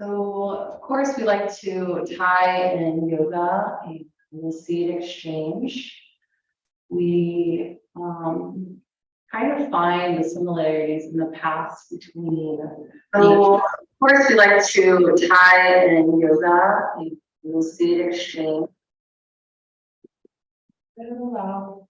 So, of course, we like to tie in yoga and the seed exchange. We kind of find the similarities in the past between. So, of course, we like to tie in yoga and the seed exchange. Wow.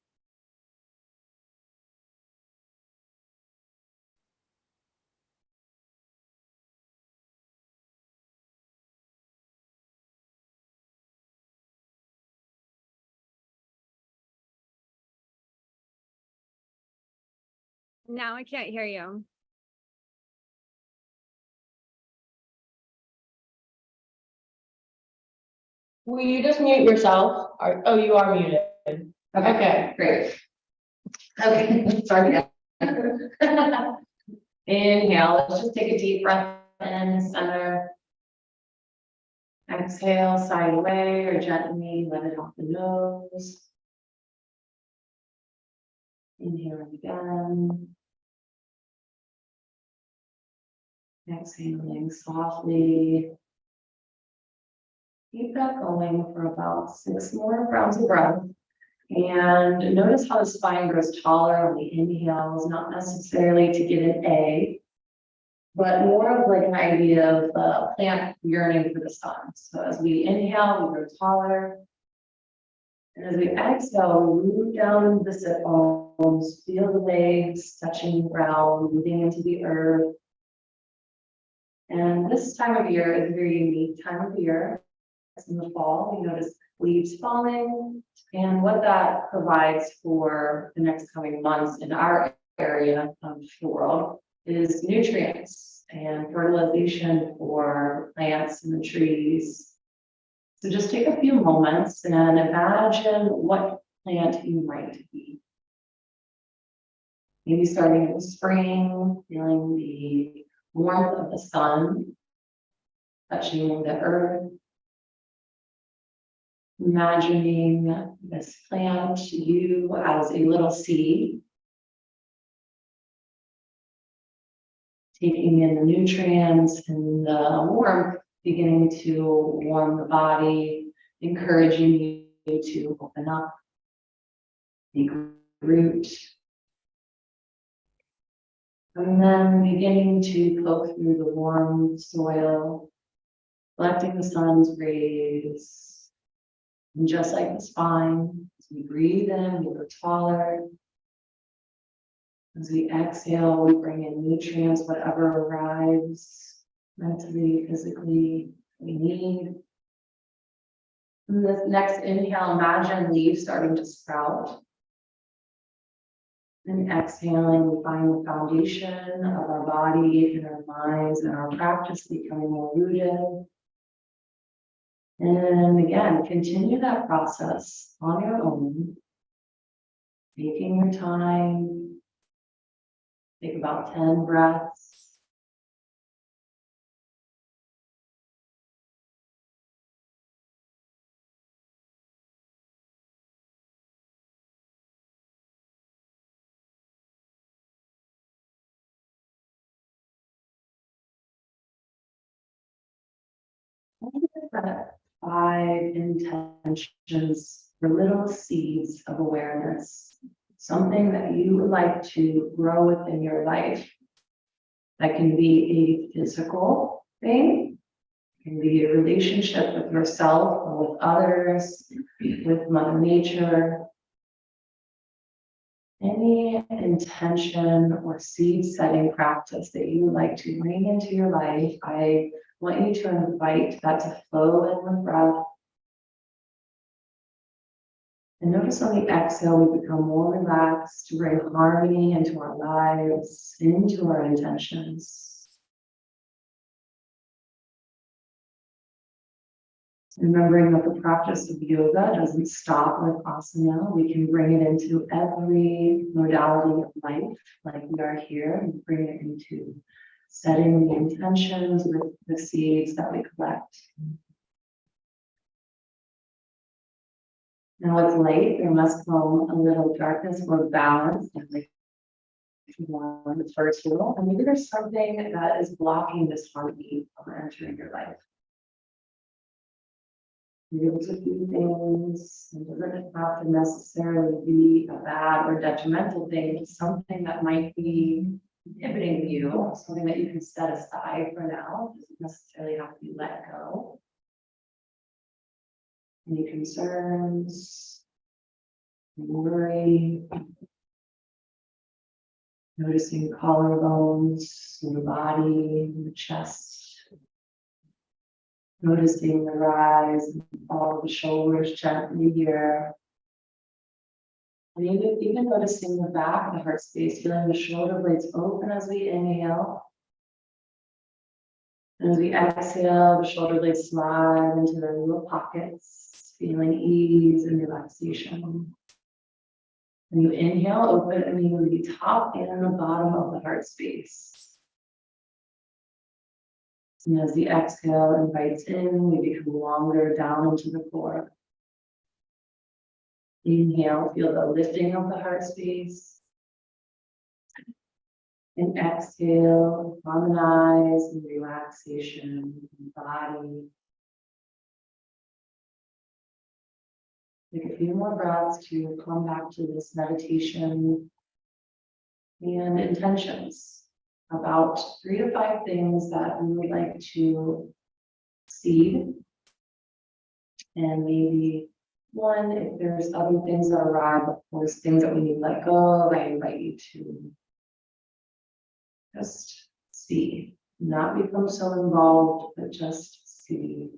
Now I can't hear you. Will you just mute yourself? Oh, you are muted. Okay, great. Okay, sorry. Inhale, let's just take a deep breath in, center. Exhale, side away or gently let it off the nose. Inhale again. Exhaling softly. Keep that going for about 6 more rounds of breath. And notice how the spine grows taller on the inhales, not necessarily to get an A, but more of like an idea of the plant yearning for the sun. So as we inhale, we grow taller. And as we exhale, we move down into the sit bones, feel the legs touching the ground, moving into the earth. And this time of year is a very unique time of year. It's in the fall, we notice leaves falling, and what that provides for the next coming months in our area of the world is nutrients and fertilization for plants and the trees. So just take a few moments and imagine what plant you might be. Maybe starting in the spring, feeling the warmth of the sun, touching the earth. Imagining this plant, you as a little seed, taking in the nutrients and the warmth, beginning to warm the body, encouraging you to open up, take root, and then beginning to poke through the warm soil, collecting the sun's rays. And just like the spine, as we breathe in, we grow taller. As we exhale, we bring in nutrients, whatever arrives mentally, physically, we need. And this next inhale, imagine leaves starting to sprout. And exhaling, we find the foundation of our body and our minds and our practice becoming more rooted. And again, continue that process on your own, taking your time. Take about 10 breaths. That 5 intentions for little seeds of awareness, something that you would like to grow within your life. That can be a physical thing, it can be a relationship with yourself or with others, with Mother Nature. Any intention or seed setting practice that you would like to bring into your life, I want you to invite that to flow in with breath. And notice on the exhale, we become more relaxed to bring harmony into our lives, into our intentions. Remembering that the practice of yoga doesn't stop with asana. We can bring it into every modality of life, like we are here, and bring it into setting the intentions with the seeds that we collect. Now it's late, there must come a little darkness for balance, and like one for two, and maybe there's something that is blocking this heartbeat from entering your life. You're able to do things, it doesn't have to necessarily be a bad or detrimental thing, it's something that might be inhibiting you, something that you can set aside for now, doesn't necessarily have to be let go. Any concerns, worry, noticing collarbones in the body, in the chest, noticing the rise and fall of the shoulders gently here. And even noticing the back of the heart space, feeling the shoulder blades open as we inhale. And as we exhale, the shoulder blades slide into their little pockets, feeling ease and relaxation. When you inhale, open immediately the top and the bottom of the heart space. And as the exhale invites in, we become longer down into the core. Inhale, feel the lifting of the heart space. And exhale, harmonize and relaxation in the body. Take a few more breaths to come back to this meditation and intentions. About 3 to 5 things that we would like to see. And maybe one, if there's other things that arrive, of course, things that we need to let go of, I invite you to just see, not become so involved, but just see.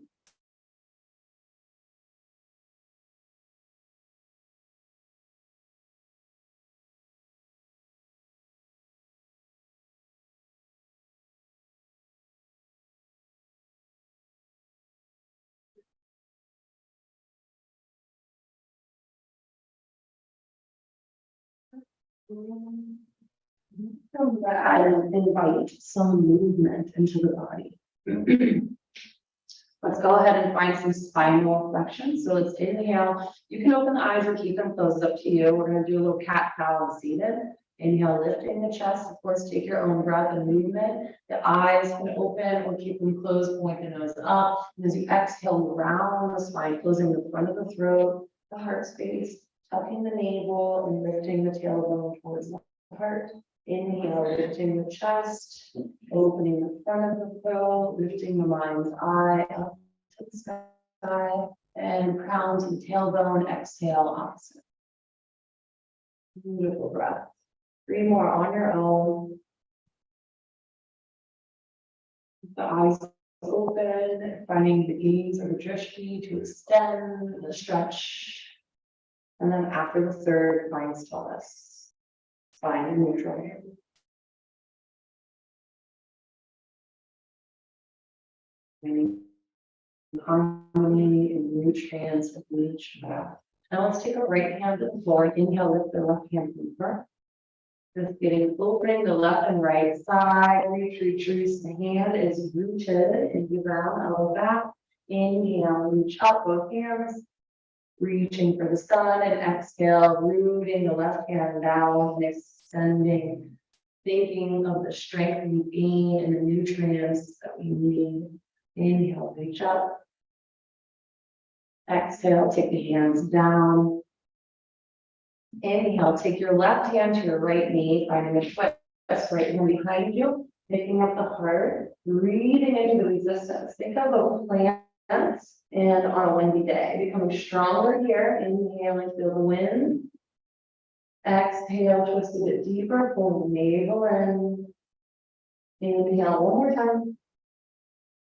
From that, I invite some movement into the body. Let's go ahead and find some spinal flexion. So let's inhale. You can open the eyes or keep them closed, up to you. We're going to do a little cat cow and seated. Inhale, lifting the chest. Of course, take your own breath and movement. The eyes can open or keep them closed, point the nose up. And as you exhale, round the spine, closing the front of the throat, the heart space, tucking the navel and lifting the tailbone towards the heart. Inhale, lifting the chest, opening the front of the throat, lifting the mind's eye up to the sky, and crown to the tailbone. Exhale, opposite. Beautiful breath. 3 more on your own. The eyes open, finding the gaze or the drishti to extend, the stretch. And then after the third, find stillness. Find a neutral here. And harmony and nutrients of each breath. Now let's take a right hand to the floor. Inhale, lift the left hand deeper. Just getting opening the left and right side. Reach. The hand is rooted into the ground, elbow back. Inhale, reach up, both hands. Reaching for the sun, and exhale, rooting the left hand down and extending, thinking of the strength we gain and the nutrients that we need. Inhale, reach up. Exhale, take the hands down. Inhale, take your left hand to your right knee, finding a twist, right hand behind you, picking up the heart, breathing into the resistance. Think of a plant. And on a windy day, becoming stronger here. Inhaling, feel the wind. Exhale, twist a bit deeper, pull the navel in. Inhale one more time.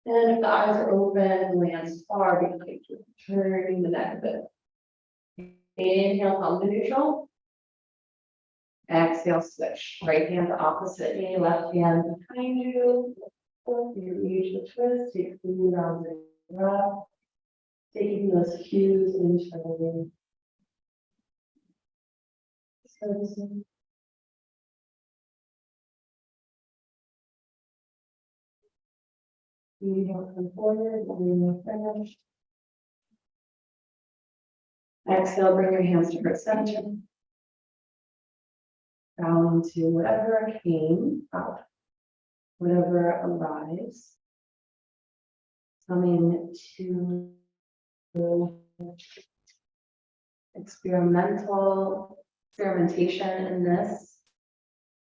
And if the eyes are open, lands far, be like turning the neck a bit. Inhale, come to neutral. Exhale, switch. Right hand to opposite knee, left hand behind you. You reach the twist, take 3 rounds of breath. Taking those cues internally. Inhale, come forward, when you're finished. Exhale, bring your hands to heart center. bowing to whatever came up, whatever arrives, coming to experimentation in this,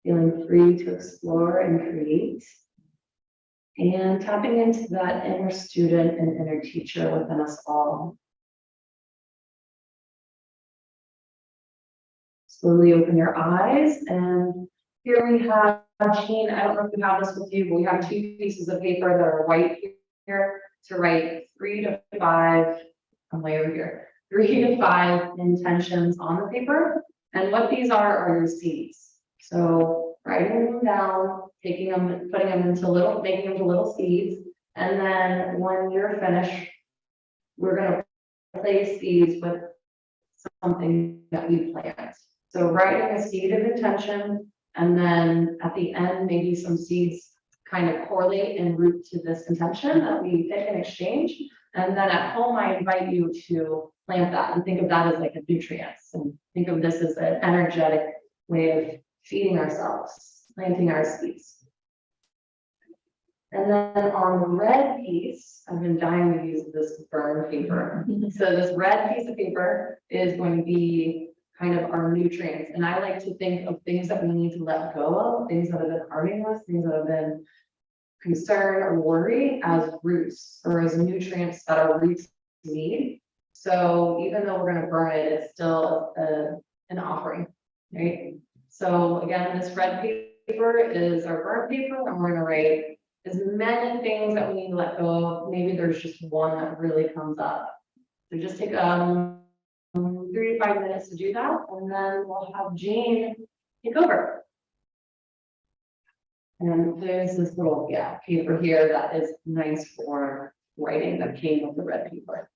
feeling free to explore and create, and tapping into that inner student and inner teacher within us all. Slowly open your eyes, and here we have, Jean, I don't know if you have this with you, but we have 2 pieces of paper that are white here to write 3 to 5, I'm way over here, 3 to 5 intentions on the paper. And what these are your seeds. So writing them down, taking them, putting them into little, making them into little seeds. And then when you're finished, we're gonna replace these with something that we plant. So writing a seed of intention, and then at the end, maybe some seeds kind of correlate and root to this intention that we pick in exchange. And then at home, I invite you to plant that and think of that as like a nutrients, and think of this as an energetic way of feeding ourselves, planting our seeds. And then on the red piece, I've been dying to use this burn paper. So this red piece of paper is going to be kind of our nutrients. And I like to think of things that we need to let go of, things that have been harming us, things that have been concern or worry as roots, or as nutrients that our roots need. So even though we're going to burn it, it's still an offering, right? So again, this red paper is our burn paper, and we're going to write as many things that we need to let go of. Maybe there's just one that really comes up. So just take 3 to 5 minutes to do that, and then we'll have Jean take over. And there's this little paper here that is nice for writing that came with the red paper.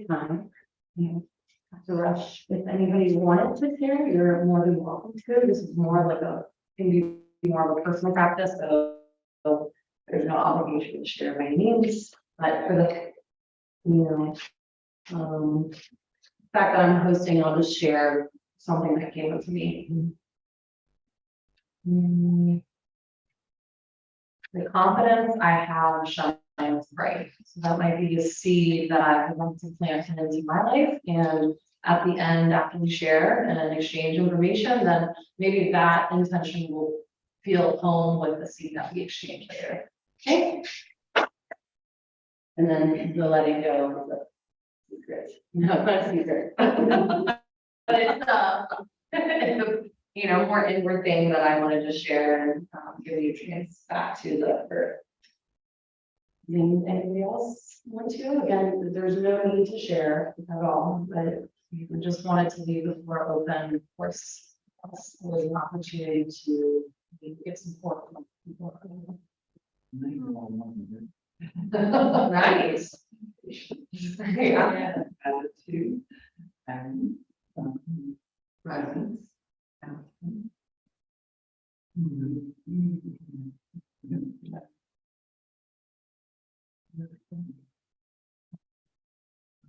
Time. You have to rush. If anybody wanted to share, you're more than welcome to. This is more like can be more of a personal practice, so there's no obligation to share by names. But for the, fact that I'm hosting, I'll just share something that came up to me. The confidence I have shines bright. So that might be a seed that I would want to plant into my life. And at the end, after we share and exchange information, then maybe that intention will feel home with the seed that we exchange later. Okay. And then the letting go of the secret. No, not a secret. But it's a more inward thing that I want to just share and give nutrients back to the earth. Anybody else want to? Again, there's no need to share at all, but we just wanted to leave the floor open. Of course, that's always an opportunity to get some support from people. Nice. Yeah. Attitude and presence.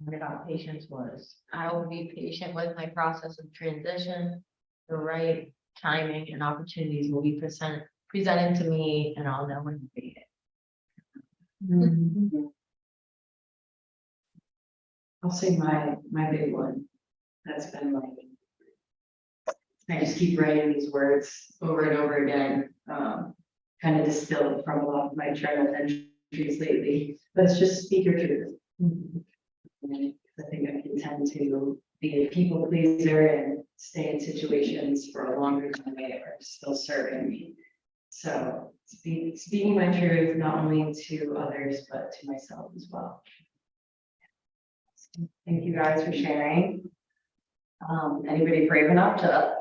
About patience was, I will be patient with my process of transition. The right timing and opportunities will be presented to me, and I'll know when to be it. I'll say my big one. That's been like, I just keep writing these words over and over again, kind of distilled from a lot of my journal entries lately, but it's just speak your truth. And I think I can tend to be a people pleaser and stay in situations for a longer time they are still serving me. So speaking my truth, not only to others, but to myself as well. Thank you guys for sharing. Anybody brave enough to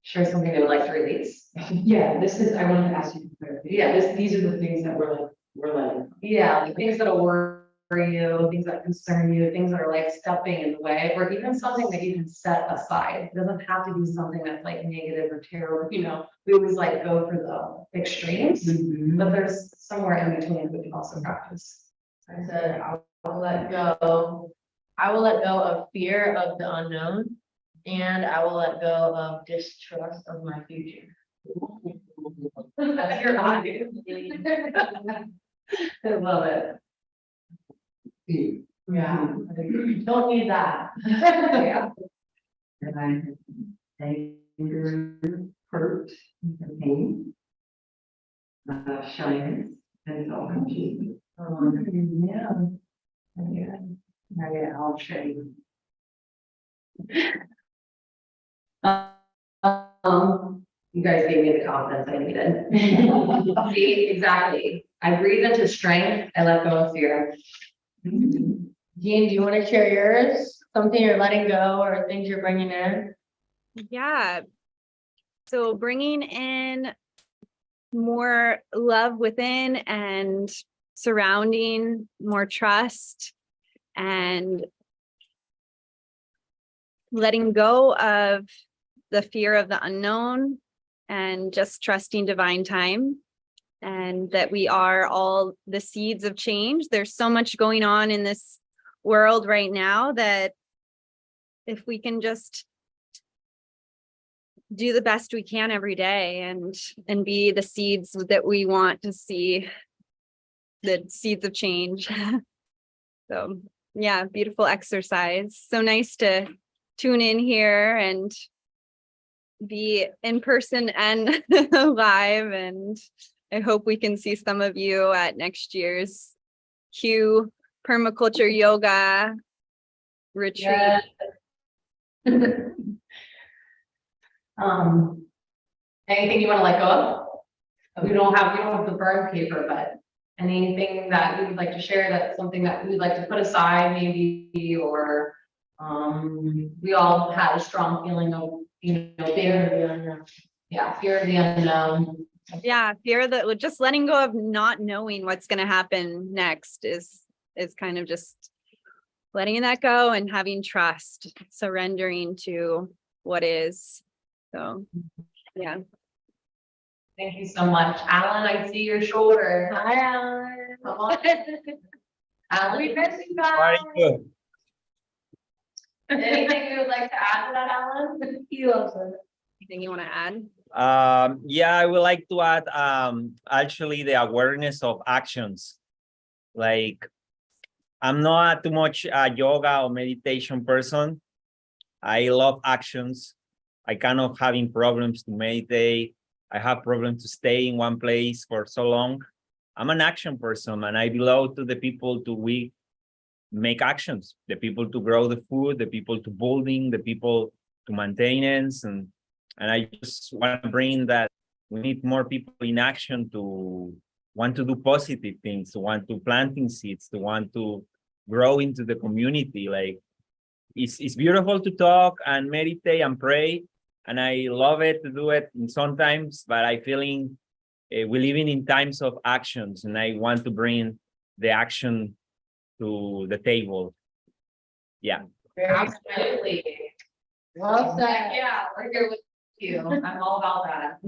share something they would like to release? Yeah, I wanted to ask you for clarification. Yeah, these are the things that we're letting. Yeah, the things that'll worry you, things that concern you, things that are like stepping in the way, or even something that you can set aside. It doesn't have to be something that's like negative or terrible. We always like go for the extremes, but there's somewhere in between we can also practice. I said, I will let go. I will let go of fear of the unknown, and I will let go of distrust of my future. That's your body. I love it. Yeah, don't need that. Yeah. And I anger, hurt, pain, shyness, and self-confusion. Yeah. I'll show you. You guys gave me the confidence I needed. See, exactly. I breathe into strength. I let go of fear. Jean, do you want to share yours? Something you're letting go or things you're bringing in? Yeah. So bringing in more love within and surrounding more trust and letting go of the fear of the unknown and just trusting divine time and that we are all the seeds of change. There's so much going on in this world right now that if we can just do the best we can every day and be the seeds that we want to see, the seeds of change. So yeah, beautiful exercise. So nice to tune in here and be in person and live. And I hope we can see some of you at next year's HUE Permaculture Yoga retreat. Yeah. Anything you want to let go of? We don't have the burn paper, but anything that you would like to share, that's something that we'd like to put aside maybe, or we all had a strong feeling of, fear of the unknown. Yeah, fear of the unknown. Yeah, fear that just letting go of not knowing what's going to happen next is kind of just letting that go and having trust, surrendering to what is. So, yeah. Thank you so much. Alan, I see your shoulder. Hi, Alan. Come on. Alan, we miss you guys. Anything you would like to add to that, Alan? He loves it. Anything you want to add? Yeah, I would like to add actually the awareness of actions. Like, I'm not too much a yoga or meditation person. I love actions. I kind of having problems to meditate. I have problems to stay in one place for so long. I'm an action person, and I belong to the people to we make actions, the people to grow the food, the people to building, the people to maintenance, and I just want to bring that we need more people in action to want to do positive things, to want to planting seeds, to want to grow into the community. Like, it's beautiful to talk and meditate and pray, and I love it to do it sometimes, but I feeling we're living in times of actions, and I want to bring the action to the table. Yeah. Absolutely. Love that. Yeah, we're here with you. I'm all about that.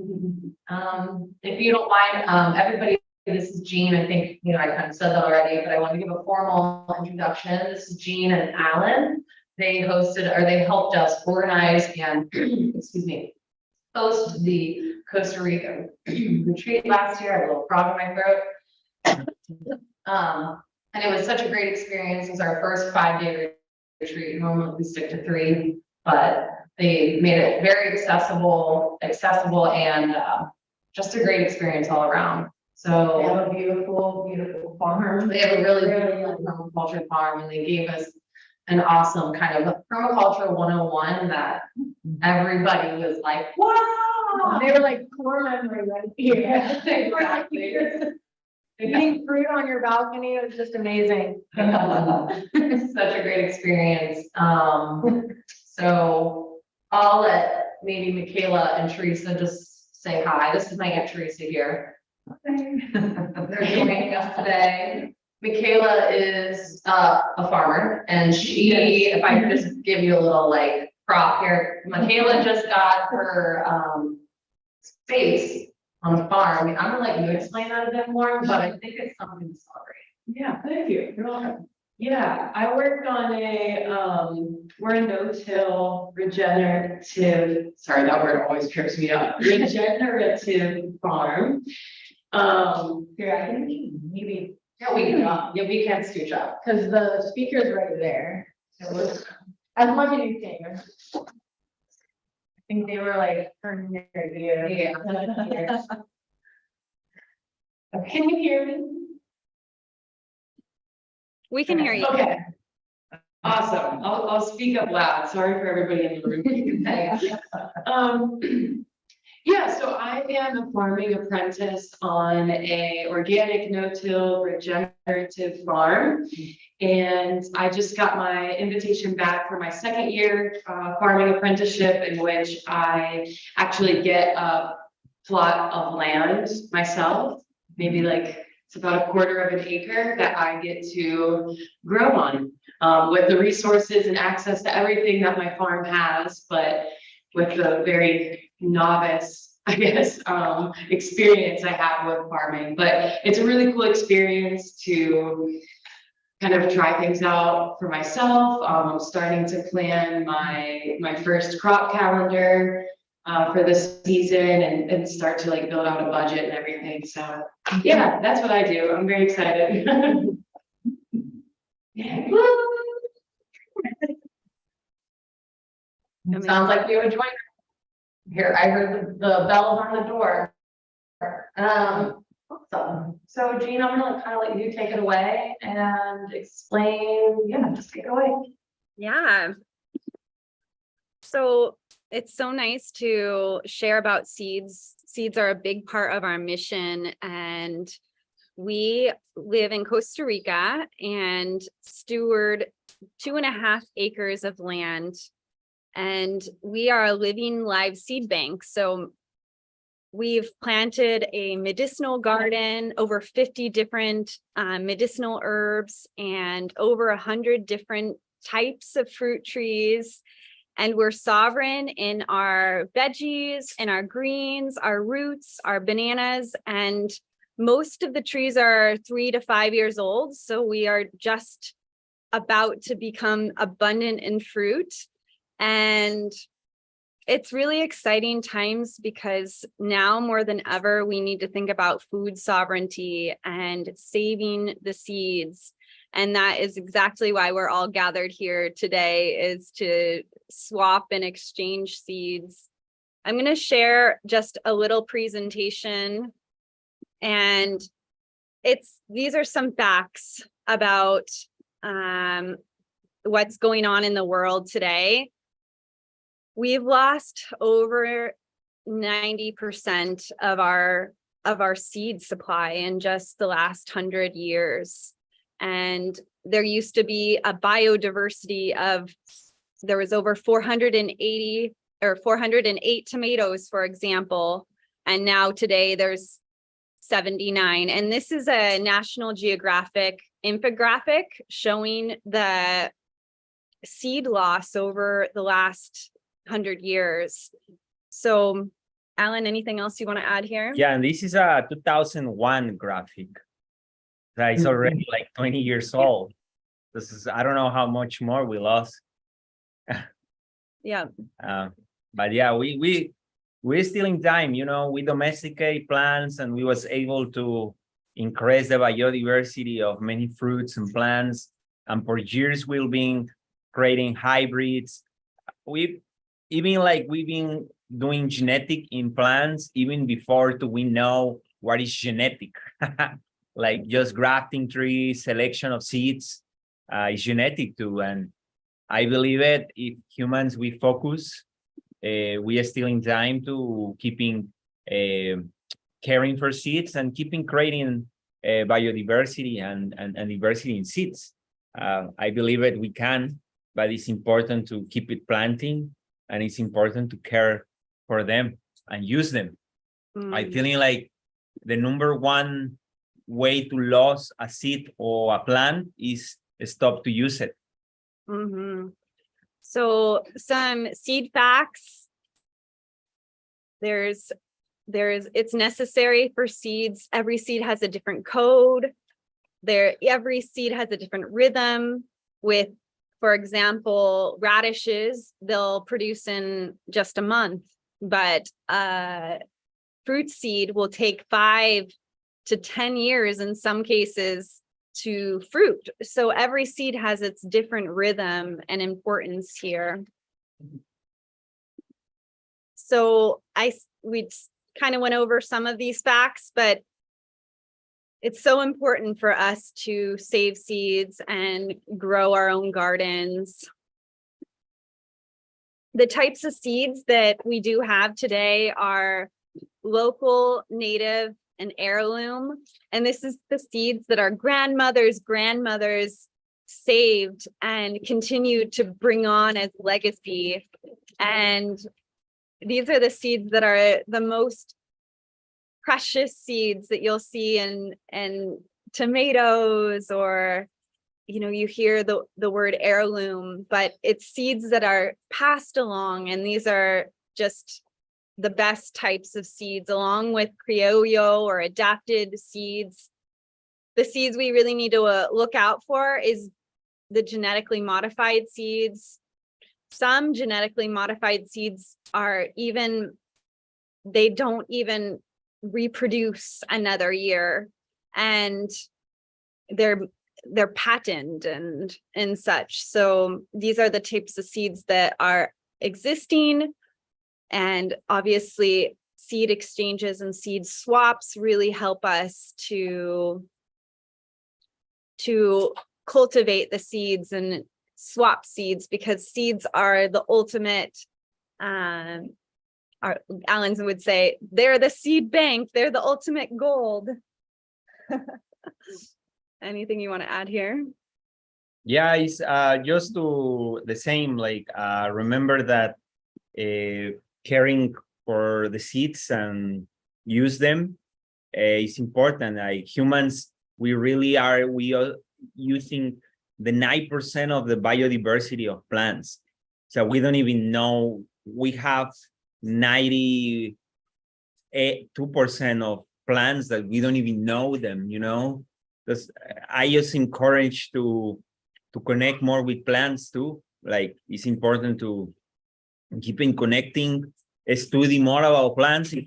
If you don't mind, everybody, this is Jean. I think, I kind of said that already, but I want to give a formal introduction. This is Jean and Alan. They helped us organize and, excuse me, host the Costa Rica retreat last year. I have a little frog in my throat. And it was such a great experience. It was our first 5-day retreat. Normally we stick to 3, but they made it very accessible and just a great experience all around. So They have a beautiful, beautiful farm. they have a really beautiful permaculture farm, and they gave us an awesome kind of permaculture 101 that everybody was like, wow. They were like core memory right here. Exactly. Eating fruit on your balcony was just amazing. It's such a great experience. So I'll let maybe Michaela and Teresa just say hi. This is my Aunt Teresa here. They're joining us today. Michaela is a farmer, and she, if I could just give you a little like prop here, Michaela just got her space on a farm. I'm gonna let you explain that a bit more, but I think it's something to celebrate. Yeah, thank you. You're welcome. Yeah, I work on we're a no-till regenerative, sorry, that word always trips me up, regenerative farm. Here, I can maybe. Yeah, we can scooch up. Because the speaker's right there. So as much as you can. I think they were like turning their ear. Yeah. Can you hear me? We can hear you. Okay. Awesome. I'll speak up loud. Sorry for everybody in the room. Yeah, so I am a farming apprentice on a organic no-till regenerative farm. And I just got my invitation back for my 2nd year farming apprenticeship, in which I actually get a plot of land myself, maybe like it's about 1/4 of an acre that I get to grow on with the resources and access to everything that my farm has, but with the very novice, I guess, experience I have with farming. But it's a really cool experience to kind of try things out for myself. I'm starting to plan my first crop calendar for this season and start to like build out a budget and everything. So yeah, that's what I do. I'm very excited. Sounds like you enjoyed it. Here, I heard the bells on the door. Awesome. So Jean, I'm gonna kind of let you take it away and explain, just take it away. Yeah. So it's so nice to share about seeds. Seeds are a big part of our mission, and we live in Costa Rica and steward 2.5 acres of land. And we are a living live seed bank. So we've planted a medicinal garden, over 50 different medicinal herbs, and over 100 different types of fruit trees. And we're sovereign in our veggies, in our greens, our roots, our bananas, and most of the trees are 3 to 5 years old. So we are just about to become abundant in fruit. And it's really exciting times because now more than ever, we need to think about food sovereignty and saving the seeds. And that is exactly why we're all gathered here today, is to swap and exchange seeds. I'm going to share just a little presentation, and these are some facts about what's going on in the world today. We've lost over 90% of our seed supply in just the last 100 years. And there used to be a biodiversity there was over 480 or 408 tomatoes, for example. And now today there's 79. And this is a National Geographic infographic showing the seed loss over the last 100 years. So, Alan, anything else you want to add here? Yeah, and this is a 2001 graphic. That is already like 20 years old. I don't know how much more we lost. Yeah. But yeah, we're still in time, you know, we domesticate plants and we was able to increase the biodiversity of many fruits and plants. And for years we've been creating hybrids. We've been doing genetic in plants even before we know what is genetic. Like just grafting trees, selection of seeds is genetic too. And I believe it, if humans, we focus, we are still in time to keeping caring for seeds and keeping creating biodiversity and diversity in seeds. I believe it, we can, but it's important to keep it planting, and it's important to care for them and use them. I feeling like the number one way to lose a seed or a plant is stop to use it. So some seed facts. It's necessary for seeds. Every seed has a different code. Every seed has a different rhythm. With, for example, radishes, they'll produce in just a month, but fruit seed will take 5 to 10 years in some cases to fruit. So every seed has its different rhythm and importance here. So we kind of went over some of these facts, but it's so important for us to save seeds and grow our own gardens. The types of seeds that we do have today are local, native, and heirloom. And this is the seeds that our grandmothers saved and continued to bring on as legacy. And these are the seeds that are the most precious seeds that you'll see in tomatoes, or you hear the word heirloom, but it's seeds that are passed along, and these are just the best types of seeds, along with criolla or adapted seeds. The seeds we really need to look out for is the genetically modified seeds. Some genetically modified seeds they don't even reproduce another year, and they're patented and such. So these are the types of seeds that are existing. And obviously seed exchanges and seed swaps really help us to cultivate the seeds and swap seeds, because seeds are the ultimate, Alan would say, they're the seed bank, they're the ultimate gold. Anything you want to add here? Yeah, it's just to the same, like remember that caring for the seeds and use them is important. Like humans, we are using the 9% of the biodiversity of plants. So we don't even know, we have 92% of plants that we don't even know them, because I just encourage to connect more with plants too. Like it's important to keeping connecting, study more about plants. If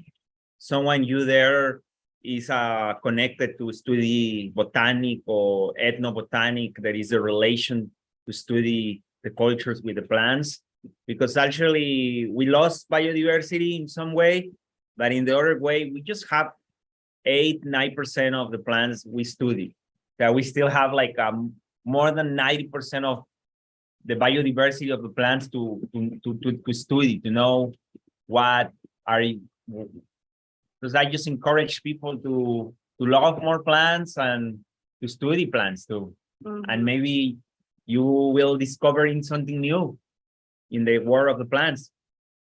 someone you there is connected to study botanic or ethnobotanic, there is a relation to study the cultures with the plants, because actually we lost biodiversity in some way, but in the other way, we just have 8-9% of the plants we study. That we still have like more than 90% of the biodiversity of the plants to study, to know what are. Because I just encourage people to love more plants and to study plants too. And maybe you will discovering something new in the world of the plants.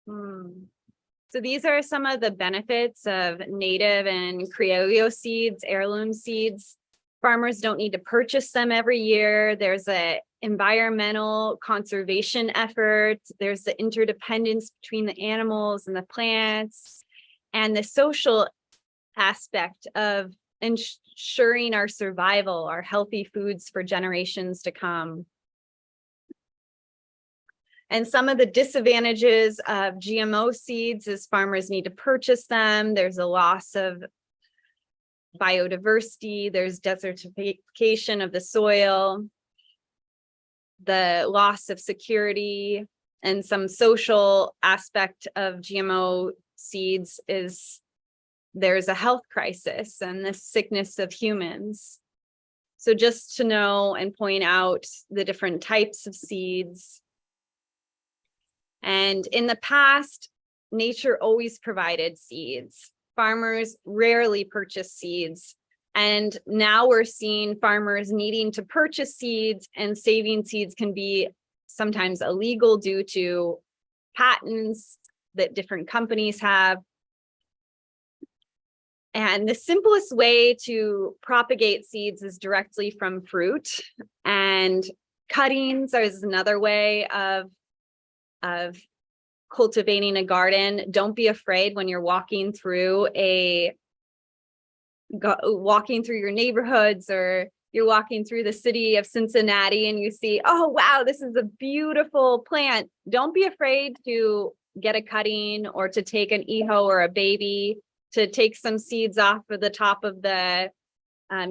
So these are some of the benefits of native and criolla seeds, heirloom seeds. Farmers don't need to purchase them every year. There's a environmental conservation effort. There's the interdependence between the animals and the plants, and the social aspect of ensuring our survival, our healthy foods for generations to come. And some of the disadvantages of GMO seeds is farmers need to purchase them. There's a loss of biodiversity. There's desertification of the soil, the loss of security, and some social aspect of GMO seeds is there's a health crisis and the sickness of humans. So just to know and point out the different types of seeds. And in the past, nature always provided seeds. Farmers rarely purchase seeds. And now we're seeing farmers needing to purchase seeds, and saving seeds can be sometimes illegal due to patents that different companies have. And the simplest way to propagate seeds is directly from fruit, and cuttings is another way of cultivating a garden. Don't be afraid when you're walking through your neighborhoods, or you're walking through the city of Cincinnati and you see, oh, wow, this is a beautiful plant. Don't be afraid to get a cutting, or to take an eho or a baby, to take some seeds off of the top of the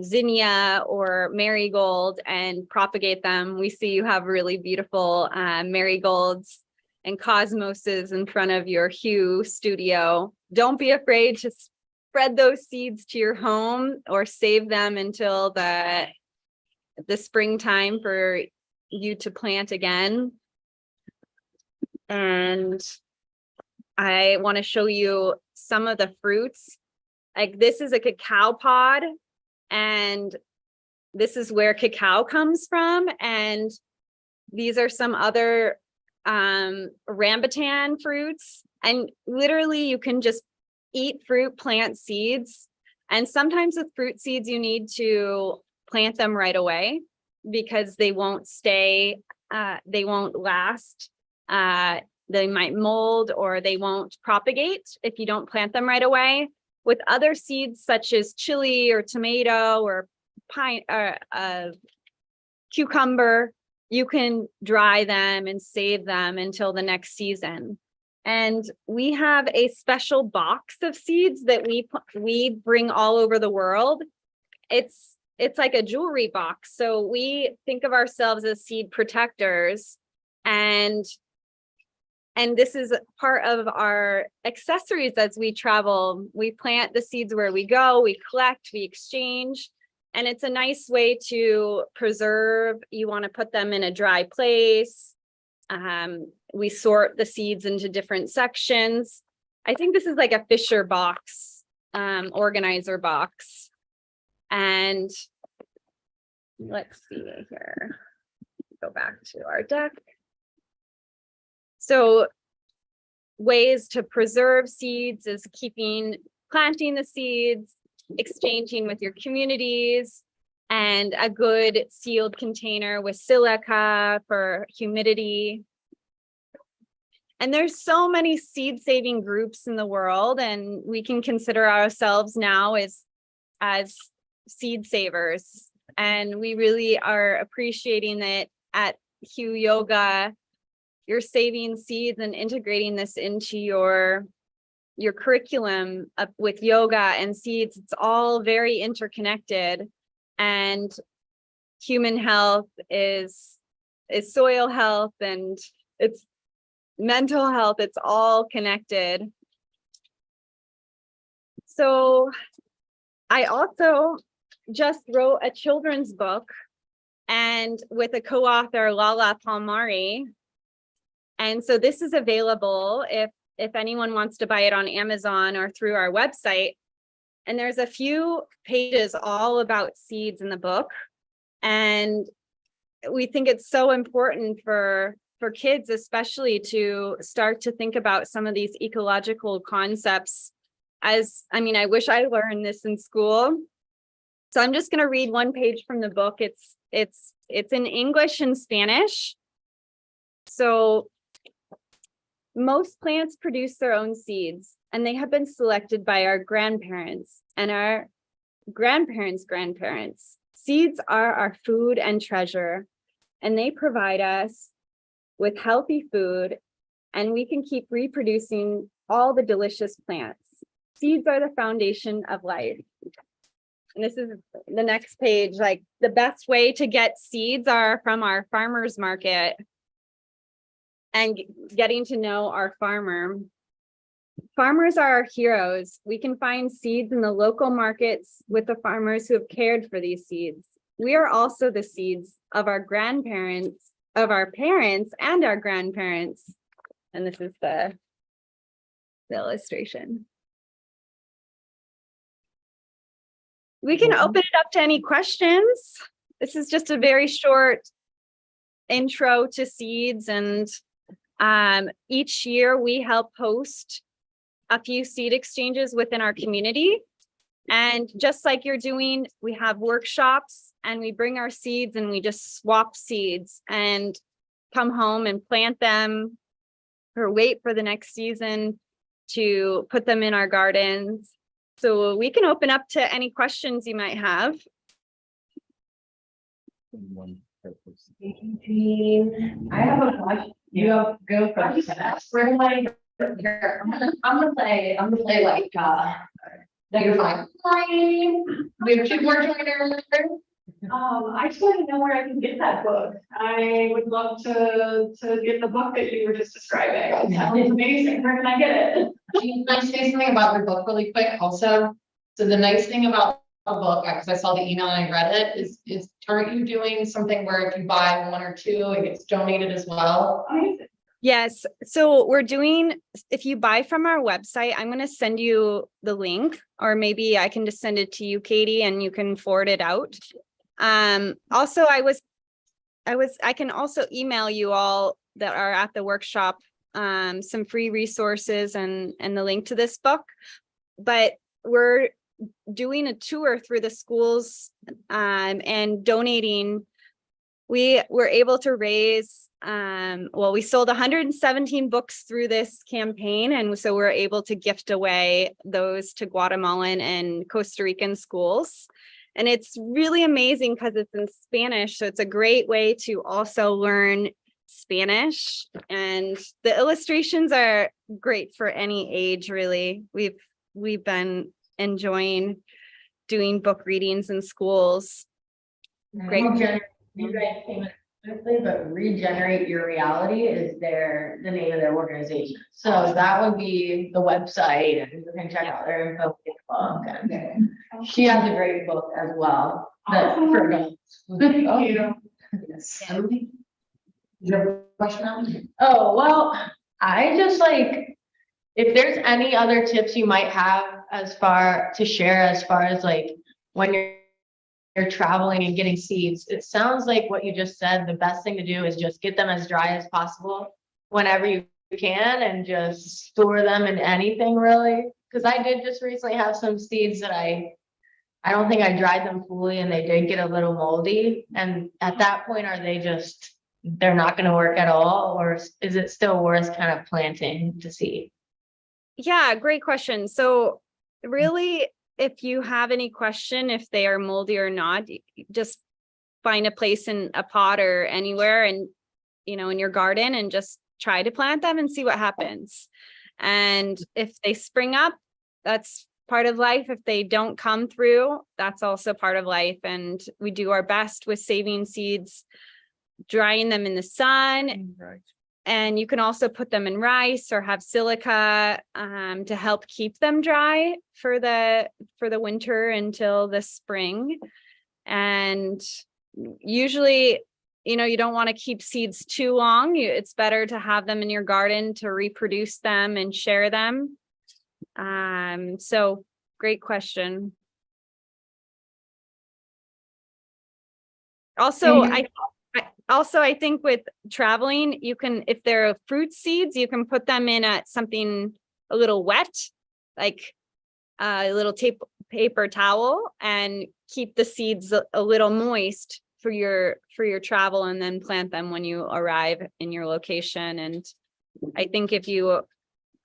zinnia or marigold and propagate them. We see you have really beautiful marigolds and cosmoses in front of your HUE studio. Don't be afraid to spread those seeds to your home, or save them until the springtime for you to plant again. And I want to show you some of the fruits. Like this is a cacao pod, and this is where cacao comes from. And these are some other rambutan fruits. And literally you can just eat fruit, plant seeds. And sometimes with fruit seeds, you need to plant them right away because they won't stay, they won't last. They might mold, or they won't propagate if you don't plant them right away. With other seeds such as chili or tomato or cucumber, you can dry them and save them until the next season. And we have a special box of seeds that we bring all over the world. It's like a jewelry box. So we think of ourselves as seed protectors, and this is part of our accessories as we travel. We plant the seeds where we go, we collect, we exchange, and it's a nice way to preserve. You want to put them in a dry place. We sort the seeds into different sections. I think this is like a Fisher box, organizer box. And let's see here. Go back to our deck. So ways to preserve seeds is planting the seeds, exchanging with your communities, and a good sealed container with silica for humidity. And there's so many seed saving groups in the world, and we can consider ourselves now as seed savers. And we really are appreciating that at HUE Yoga, you're saving seeds and integrating this into your curriculum up with yoga and seeds. It's all very interconnected, and human health is soil health, and it's mental health. It's all connected. So I also just wrote a children's book, and with a co-author, Lala Palmari. And so this is available if anyone wants to buy it on Amazon or through our website. And there's a few pages all about seeds in the book. And we think it's so important for kids, especially, to start to think about some of these ecological concepts. I wish I learned this in school. So I'm just going to read one page from the book. It's in English and Spanish. So most plants produce their own seeds, and they have been selected by our grandparents and our grandparents' grandparents. Seeds are our food and treasure, and they provide us with healthy food, and we can keep reproducing all the delicious plants. Seeds are the foundation of life. And this is the next page. Like, the best way to get seeds are from our farmers market and getting to know our farmer. Farmers are our heroes. We can find seeds in the local markets with the farmers who have cared for these seeds. We are also the seeds of our grandparents, of our parents, and our grandparents. And this is the illustration. We can open it up to any questions. This is just a very short intro to seeds, and each year we help host a few seed exchanges within our community. And just like you're doing, we have workshops, and we bring our seeds and we just swap seeds and come home and plant them, or wait for the next season to put them in our gardens. So we can open up to any questions you might have. I have a question. You go first. We're like, here, I'm gonna play like, no, you're fine. Hi. We have two more joiners. I just want to know where I can get that book. I would love to get the book that you were just describing. That sounds amazing. Where can I get it? Can I say something about your book really quick also? So the nice thing about a book, because I saw the email and I read it, is aren't you doing something where if you buy one or two, it gets donated as well? Amazing. Yes, so we're doing, if you buy from our website, I'm going to send you the link, or maybe I can just send it to you, Katie, and you can forward it out. Also, I can also email you all that are at the workshop some free resources and the link to this book. But we're doing a tour through the schools and donating. We were able to raise, we sold 117 books through this campaign. And so we're able to gift away those to Guatemalan and Costa Rican schools. And it's really amazing because it's in Spanish. So it's a great way to also learn Spanish. And the illustrations are great for any age, really. We've been enjoying doing book readings in schools. Great. You guys came in quickly, but Regenerate Your Reality is the name of their organization. So that would be the website, and you can check out their info. Okay. She has a great book as well. Awesome. For adults. Thank you. Yes. Emily? You have a question on it? Oh, well, I just like, if there's any other tips you might have as far as like when you're traveling and getting seeds, it sounds like what you just said, the best thing to do is just get them as dry as possible whenever you can, and just store them in anything really. Because I did just recently have some seeds that I don't think I dried them fully, and they did get a little moldy. And at that point, are they just, they're not going to work at all, or is it still worth kind of planting to see? Yeah, great question. So really, if you have any question, if they are moldy or not, just find a place in a pot or anywhere, and in your garden, and just try to plant them and see what happens. And if they spring up, that's part of life. If they don't come through, that's also part of life. And we do our best with saving seeds, drying them in the sun. Right. And you can also put them in rice or have silica to help keep them dry for the winter until the spring. And usually, you don't want to keep seeds too long. It's better to have them in your garden to reproduce them and share them. So great question. Also, I think with traveling, you can, if they're fruit seeds, you can put them in something a little wet, like a little paper towel, and keep the seeds a little moist for your travel, and then plant them when you arrive in your location. And I think if you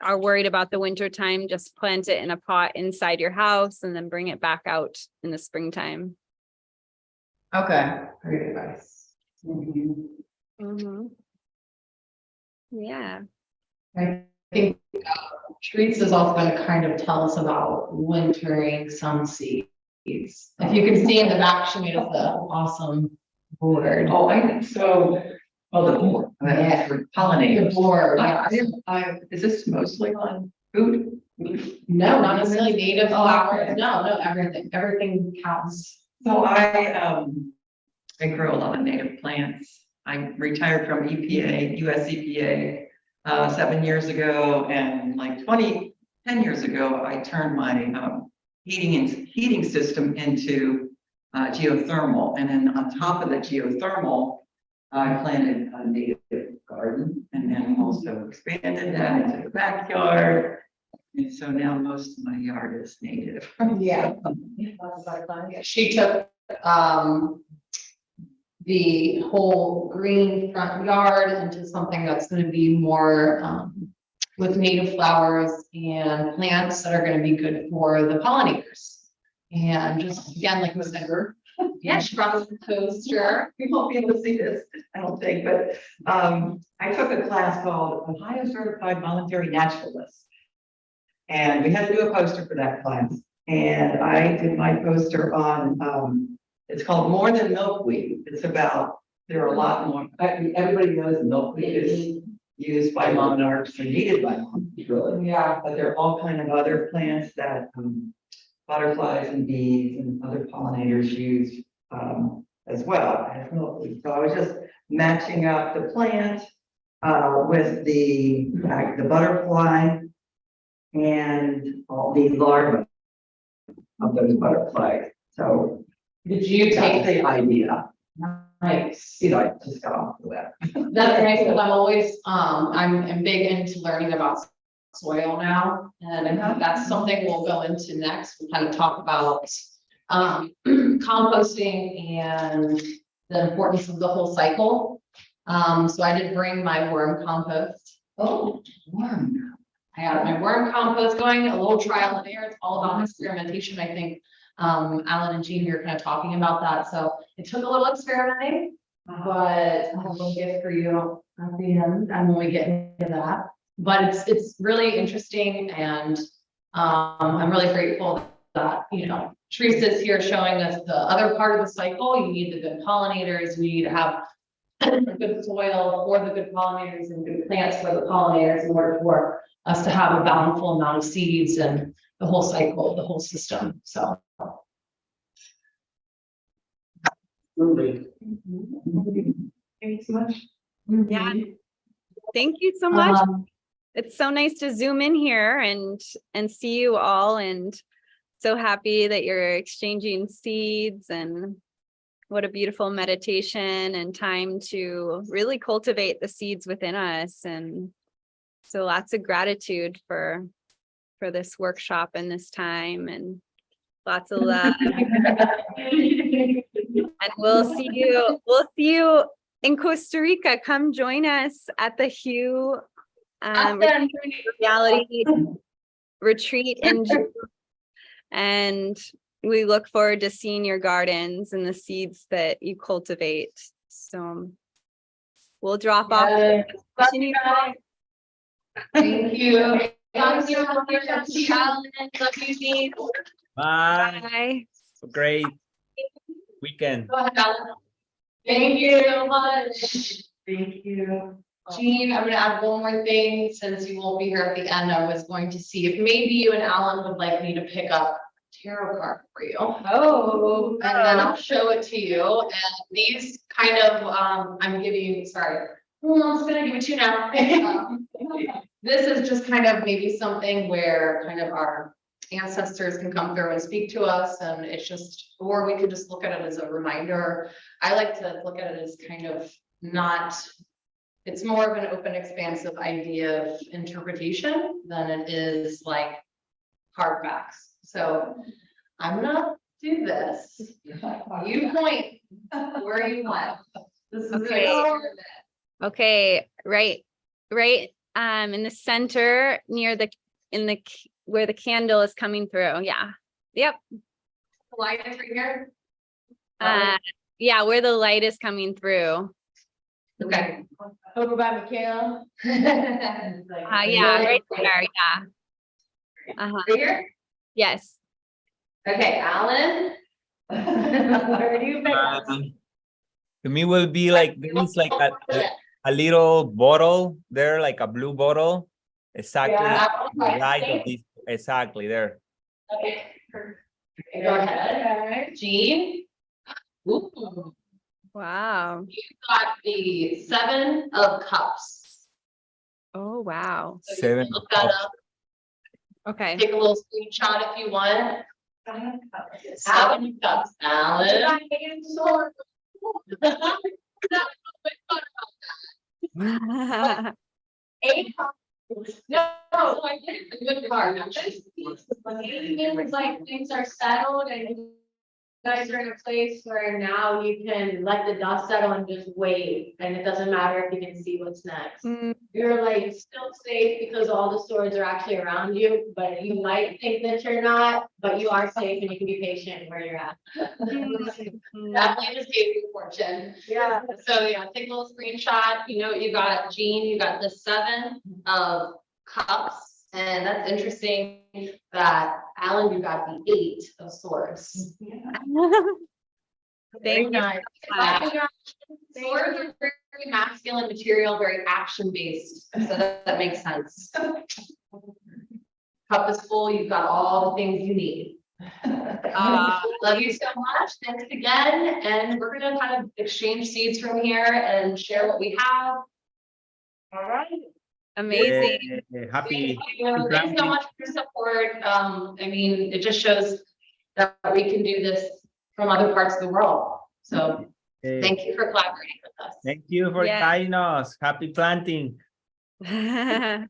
are worried about the winter time, just plant it in a pot inside your house and then bring it back out in the springtime. Okay, great advice. Mm-hmm. Yeah. I think Teresa's also going to kind of tell us about wintering some seeds. If you can see in the back, she made us the awesome board. Oh, I think so. Oh, the board. Yeah. For pollinators. The board, yeah. Is this mostly on food? No, not necessarily native Oh, flowers. okay. No, everything counts. So I grow a lot of native plants. I retired from US EPA 7 years ago, and like 10 years ago, I turned my heating system into geothermal, and then on top of the geothermal, I planted a native garden, and then also expanded that into the backyard. And so now most of my yard is native. Yeah. She took the whole green front yard into something that's going to be more with native flowers and plants that are going to be good for the pollinators. And just again, like we said, yeah, she brought us a poster. You won't be able to see this, I don't think, but I took a class called Ohio Certified Voluntary Naturalist. And we had to do a poster for that class. And I did my poster on, it's called More Than Milkweed. It's about, there are a lot more, everybody knows milkweed is used by monarchs and needed by monarchs, really. Yeah. But there are all kind of other plants that butterflies and bees and other pollinators use as well as milkweed. So I was just matching up the plant with the butterfly and all the larvae of those butterflies. So Did you that's take the idea. Nice. I just got off the web. That's nice, because I'm always, I'm big into learning about soil now, and I think that's something we'll go into next. We'll kind of talk about composting and the importance of the whole cycle. So I did bring my worm compost. Oh, worm. I got my worm compost going, a little trial and error. It's all about experimentation. I think Alan and Jean here kind of talking about that. So it took a little experimenting, but I have a little gift for you at the end, and when we get into that. But it's really interesting, and I'm really grateful that, Teresa's here showing us the other part of the cycle. You need the good pollinators. We need to have good soil for the good pollinators and good plants for the pollinators in order for us to have a bountiful amount of seeds and the whole cycle, the whole system. So. Thanks so much. Yeah. Thank you so much. Um, It's so nice to zoom in here and see you all, and so happy that you're exchanging seeds, and what a beautiful meditation and time to really cultivate the seeds within us. And so lots of gratitude for this workshop and this time, and lots of love. And we'll see you in Costa Rica. Come join us at the HUE reality retreat in June, and we look forward to seeing your gardens and the seeds that you cultivate. So we'll drop off. Yeah. Continue. Thank you. Love you, Alan. Love you, Jean. Bye. Bye. Great weekend. Go ahead, Alan. Thank you so much. Thank you. Jean, I'm gonna add one more thing, since you won't be here at the end. I was going to see if maybe you and Alan would like me to pick up a tarot card for you. Oh. And then I'll show it to you, and these kind of, I'm giving, sorry, I'm just gonna give it to you now. This is just kind of maybe something where kind of our ancestors can come through and speak to us, and it's just, or we could just look at it as a reminder. I like to look at it as kind of not, it's more of an open, expansive idea of interpretation than it is like hard facts. So I'm gonna do this. You point where you want. This is Okay. Okay, right, in the center near where the candle is coming through. Yeah. Yep. The light is right here. Yeah, where the light is coming through. Okay. Over by Mikhail. Yeah, right there. Yeah. Right here? Yes. Okay, Alan. Where do you pick? To me will be like, there's like a little bottle there, like a blue bottle. Exactly. Yeah. The light of this, exactly there. Okay. Go ahead. Jean. Ooh, Wow. you got the 7 of Cups. Oh, wow. So you 7 can look of that Cups. up. Okay. Take a little screenshot if you want. 7 of Cups, Alan. Eight Cups. No, I did a good card. It means like things are settled and you guys are in a place where now you can let the dust settle and just wait, and it doesn't matter if you can see what's next. Mm, You're like still safe because all the swords are actually around you, but you might think that you're not, but you are safe and you can be patient where you're at. Definitely just gave you fortune. Yeah. So yeah, take a little screenshot. You know what you got, Jean, you got the 7 of Cups. And that's interesting that Alan, you got the 8 of Swords. Thank you. Nice. Swords are very masculine material, very action based, so that makes sense. Cup is full, you've got all the things you need. Love you so much, thanks again, and we're gonna kind of exchange seeds from here and share what we have. All right. Amazing. Happy. Thanks so much for your support. I mean, it just shows that we can do this from other parts of the world. So thank you for collaborating with us. Thank you for Yeah. guiding us. Happy planting. Okay.